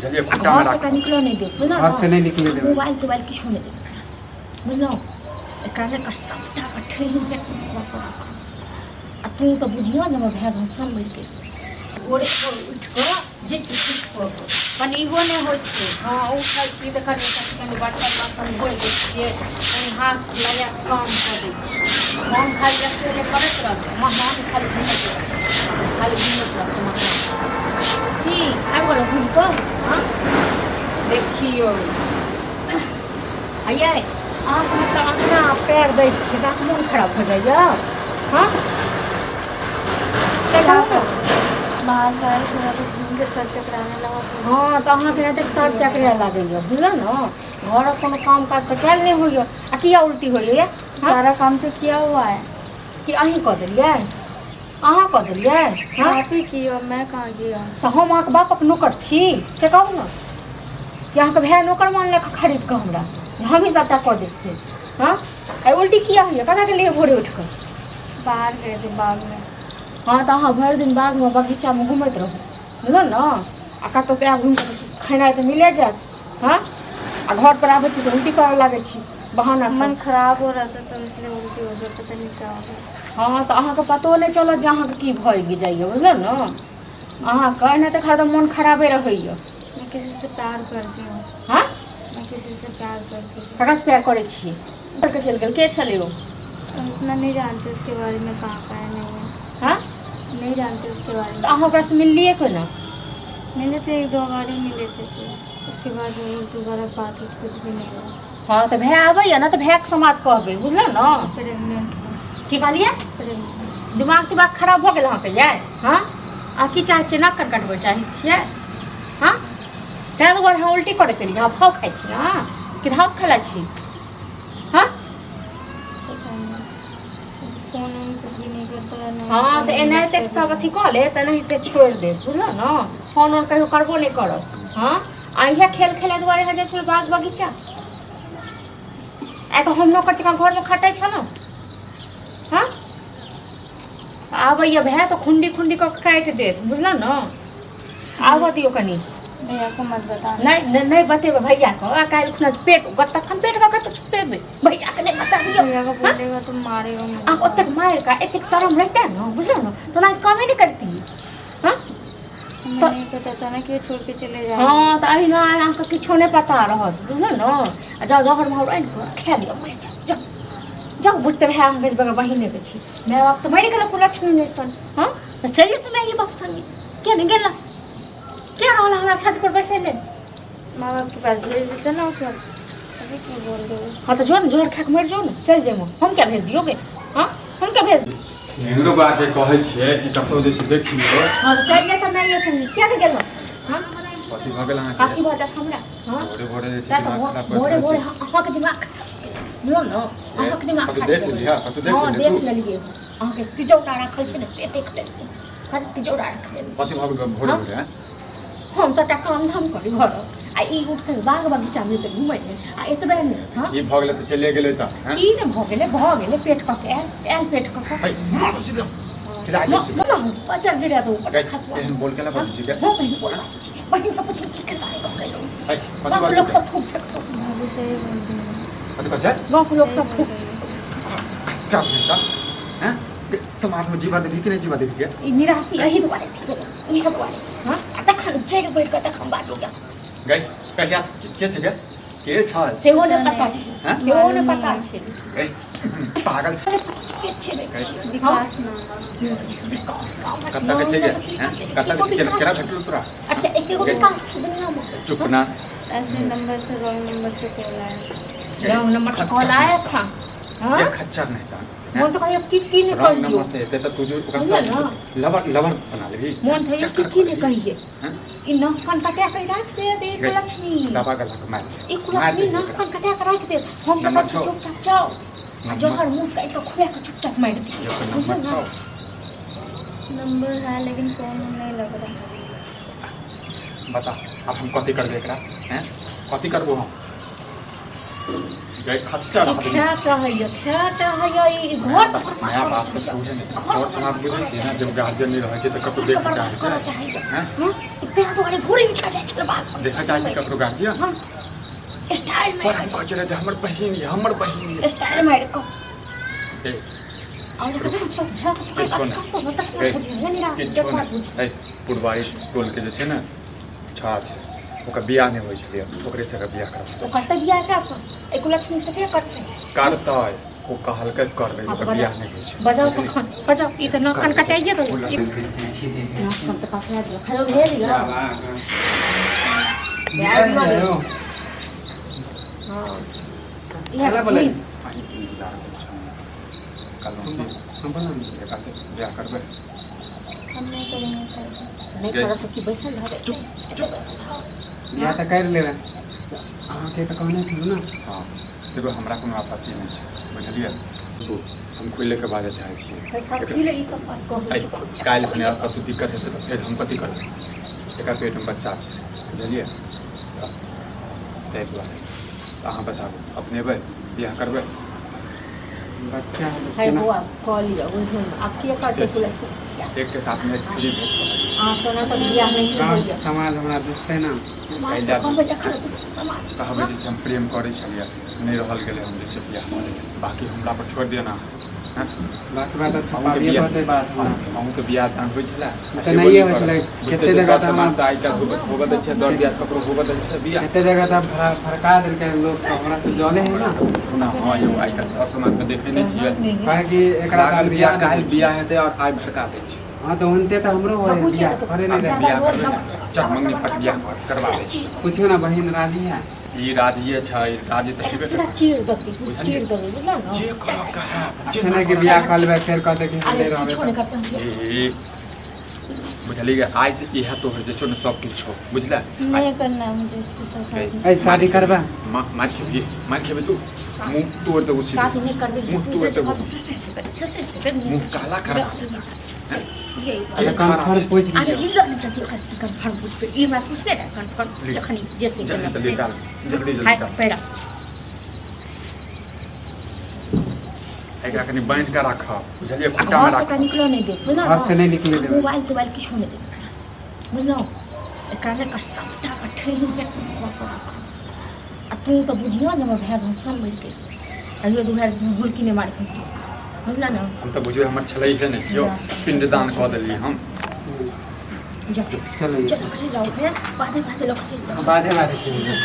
चलिए घर से का निकलो नहीं दे बुझलो घर से नहीं निकले दे मोबाइल तोबाइल किछो नहीं दे बुझलो एकरा ले कर सबटा कठेरी में आ तू तो बुझियो जे हमर भाई सब मर गेल ओरे उठ कर जे किछ कनी इहो नहीं होय छै हां उठै छी त कनी बर्तन होय छै कनी हाथ लगा काम कर दै छी हम खाली अकेले करत रह हम खाली घुमत की आब बोलो घूम को हां देखियो आइए आप मतलब अपना पैर दै छी त मोन खराब हो जाइए हां बाहर सारे थोड़ा कुछ घूम के सर चकराने लगा हाँ तो अहाँके नहीं सर चकरे लागैए बुझल न घर कोनो काम काज तो कैल नहीं होइए आ किया उल्टी होइए सारा काम तो किया हुआ है कि अहीं कऽ देलिए अहाँ कऽ देलिए हाँ आप ही की और मैं कहाँ किया तो हम अहाँके बापक नौकर छी से कहू ने कि अहाँके भाय नौकर मान लेके खरीद कऽ हमरा हम ही सबटा कऽ देब से हाँ आ उल्टी किया होइए कतऽ गेलिए भोरे उठ कऽ बाहर गए थे बाग में हाँ तो अहाँ भरि दिन बाग में बगीचा में घूमत रहू बुझल न आ कतौ से आब घूम कऽ खेनाइ तऽ मिले जायत हाँ आ घर पर आबै छी तऽ उल्टी करऽ लागै छी बहाना मन खराब हो रहा था तो इसलिए उल्टी हो गया पता नहीं क्या हो गया हाँ तो अहाँके पतो नहीं चलत जे अहाँके की भऽ जाइए बुझल न अहाँके नहि तऽ हरदम मोन खराबे रहैए मैं किसी से प्यार करती हूँ हाँ मैं किसी से प्यार करती हूँ ककरासँ प्यार करै छियै के चलि गेल के छलै ओ उतना नहीं जानते उसके बारे में कहाँ का है नहीं है हाँ नहीं जानते उसके बारे तो में अहाँ ओकरासँ मिललिए कोई ना मिले थे 1-2 बार ही मिले थे उसके बाद दोबारा बात कुछ भी नहीं हुआ हाँ तो भाय आबैए ना तो भायके समाद कहबै बुझल न प्रेगनेंट की कहलिए प्रेगनेंट दिमाग तिमाग खराब भऽ गेल अहाँके यै हाँ अहाँ की चाहै छियै नाक कटबै चाहै छियै हाँ ताहि दुआरे अहाँ उल्टी करै चलि अहाँ भाव खाइ छी हाँ कि भाव खेला छी हाँ फोन कुछ भी नहीं करता है हाँ तो एनाहिते सब अथी कऽ ले तऽ एनाहिते छोड़ि दे बुझलऽ न फोन ओन कहियो करबो नहि करब हाँ आ इएह खेल खेले दुआरे अहाँ जाइ छलहुँ बाग बगीचा आइ तऽ हम नौकर जकाँ घरमे खटै छलहुँ हाँ आबैए भाय तऽ खुंडी खुंडी कऽ काटि देत बुझलऽ न आबऽ दियौ कनि भैया को मत बता नहीं बतेबै भैया को आ काल्हि खुना पेट तखन पेट कऽ कतऽ छुपेबै भैया के नहीं बताबियौ भैया को बोलेगा तुम मारेगा आ ओतेक मारि का एतेक शरम रहते न बुझलऽ न तो ना कामे नहीं करती हाँ हमें नहीं पता था ना कि वो छोड़ के चले जाए हाँ तो अभी ना अहाँके किछो नहीं पता रहत बुझलऽ न आ जाओ जहर महर आनि कऽ खा लिअ मरि जाओ जाओ बुझते भाय अहाँके बगैर बहिनेके छी माय बाप तऽ मरि गेल लक्ष्मी नहि तन हाँ तऽ चलि जेतै माय बाप संगे किया नहीं गेला क्या रहल हमरा छत पर बैसेले माँ बाप के पास भेज देते ना उस वक्त अभी क्यों बोल रहे हो हाँ तो जो ना जोहर खा के मर जाओ ना चल जाओ हम क्या भेज दियोगे हाँ हम क्या भेज हिंदू बात के कहै छियै कि कतौ जे से देखियो हाँ तो चल जाता मैं ये संग क्या के गेल हाँ कथी भऽ गेल अहाँके काकी बात हमरा हाँ भोरे भोरे जे से ता दिमाग खराब भोरे करैत भोरे रहै अहाँके दिमाग बुझल न अहाँके दिमाग कतौ खराब देख लिहा कतौ देख हाँ लिहा देख तू लेलिए अहाँके तिजौरा राखल छै ने से देख लेलिए हाँ तिजौरा राखल कथी भऽ गेल भोरे भोरे हैं हम सबटा काम धाम करी घर आ ई उठ के बाग बगीचा में तऽ घुमै आ एतबे नहि हाँ ई भऽ गेलै तऽ चले गेलै तऽ हैं की ने भऽ गेलै पेट कऽ के आयल पेट कऽ के हाय सीधा सीधा आगे से बच्चा गिरा दो अगर खसवा एहन बोल के ना बाजी छी के हाँ बहन सब कुछ ठीक करता है हाय कथी गाँव के लोग बात सब खूब अभी सही बोलते हैं कथी बात छै गाँव के लोग सब खूब अच्छा बेटा हैं समाज में जीवा देवी कि नहीं जीवा देवी के ई निराशी यही दुआरे हाँ आ तखन चढ़ि बढ़ि कऽ तखन बाजू गया गई कहिया के छै के छै सेहो ने पता छै हैं सेहो ने पता छै गई पागल छै के छै विकास नाम विकास कत्ता के छै के हैं कत्ता के केना भेटल तोरा अच्छा एकेगो विकास छै दुनिया में चुप ना ऐसे नंबर से रॉन्ग नंबर से कॉल आया रॉन्ग नंबर से कॉल आया था हाँ ये खच्चर नहीं था मोन तो कहियो की नहीं रॉन्ग कहियो नंबर से ते तो तुझे ओकरा बुझल ना? लवर लवर बना लेबी मोन तो की नहीं कहिए हैं ई नाक कान कटा के राख दे दे कुलक्ष्मी दबा गला के मार ई कुलक्ष्मी नाक कान कटा के राख दे हम तो नंबर बस छौ। चुपचाप जाओ जोहर मुंह का इसको खुया के चुपचाप मार दी बुझल ना नंबर है लेकिन फोन नहीं लग रहा बता अब हम कथी करबे एकरा हैं कथी करबो हम गए खच्चर आदमी क्या चाहिए ई घर माया बाप के छूहे नहीं और समाज बुझे छी ना जब गार्जियन नहीं रहे छै त कतौ देख के चाहे छै हैं हां इतना तो घरे भोरे उठ के जाय छै बात देखा चाहे छी ककरो गार्जियन हम स्टाइल पर हम में कह चले हमर बहिन ये हमर बहिन ये स्टाइल में को ए और कभी हम सब ध्यान किछो ना तो बता बुझिए नहीं रात किछो ना देखो ए पुरवारी टोल के जे छै ना छा छै ओकर बियाह नहि होइ छलै ओकरे से बियाह करब तो करते बियाह का सब एक लक्ष्मी से क्या करते करतै ओ कहलकै कर दे ओकर बियाह नहि होइ छै बजाओ तो खान बजाओ ई तो नौकन कटाइए तो नौकन तो काफी दिया खड़ो भेज दिया हां ये बोले कल हम बना एका से बियाह करबै हम नहीं करेंगे नहीं करा सकी बैसल रह चुप बियाह तऽ कर लेबै अहाँके तऽ कहने छलहुँ ने हाँ देखो हमरा कोनो आपत्ति नहीं है बुझलिए तो हम खुले के बारे चाहे छियै कथी ले ई सब बात कहू काल्हि भने कतहु दिक्कत हेतै तऽ फेर हम कथी करबै एकर पेटमे बच्चा छै बुझलिए ताहि दुआरे अहाँ बताबू अपनेबै बियाह करबै बच्चा है हुआ कॉल लिया उन्होंने आप क्या करते पुलिस एक के साथ में फ्री भेज हां तो ना तो बियाह नहीं गाँव हो गया समाज हमरा दुसतै ने समाज को हम देखा समाज कहबै जे छै हम प्रेम करै छलियै नहि रहल गेलै हम जे छै बियाह करै बाकी हमरा पर छोड़ि दिअ ना बाकी बात छुपाबिए पड़तै बात हमरा अहूँके बियाह दान होइ छलै तऽ नहिए होइ छलै कतेक जगह तऽ समाज तऽ आइ काल्हि होबऽ दै छै दर दिया ककरो होबऽ दै छै बियाह कतेक जगह तऽ फरका देलकै लोक सब हमरा से जले है ना सुना हाँ यौ आइ काल्हि सब समाजमे देखै नहि छियै कहे कि एकरा साल बियाह काल्हि बियाह हेतै आओर आइ भड़का दै छै हाँ तो हुनते तो हमरो हो बियाह करे नहीं दे बियाह करबै चल मंगनी पर बियाह करवा दै छी पूछियो ना बहिन राजी है ई राजिए छै राजी तऽ हेबे सीधा करतै चीर दो चीर दो बुझला ना जे कह कहा छने के बियाह कर लेबै फेर कहते कि हम नहीं अरे रहबे छोड़ करते हैं ए बुझलिए आइ से इएह तोहर जे छौ ने सब किछु छौ बुझला नहीं करना मुझे इसके साथ ऐ शादी करबा मार खेबे तू मुंह तोड़ दे उसी साथ नहीं कर दे मुंह तू तोड़ जे दे से मुंह काला कर ये अरे कंफर्म पूछ अरे लीजिए ये लोग जल्दी उसकी कंफर्म पूछ पे ये बात पूछने ना कंफर्म जखनी जैसे जल्दी जल्दी डाल जल्दी जल्दी हाय डाल पेड़ा एकरा कनी बांध के राख बुझलिए खुट्टा में घर से राख का निकलो नहीं दे बुझला घर से नहीं निकले देबै। मोबाइल तोबाइल किछो नहीं दे बुझलो एकरा ले कर सबटा का ठेली है को आ तू तो बुझियो जे हमर भाई सब मिल के कहियो दुहर हुलकी ने मार के बुझला ना हम तो बुझिए हमर छलै है नहीं यो पिंडदान कऽ देलिए हम जा चलो चल से जाओ फिर बातें बातें लोग चल जाओ बादे चलिए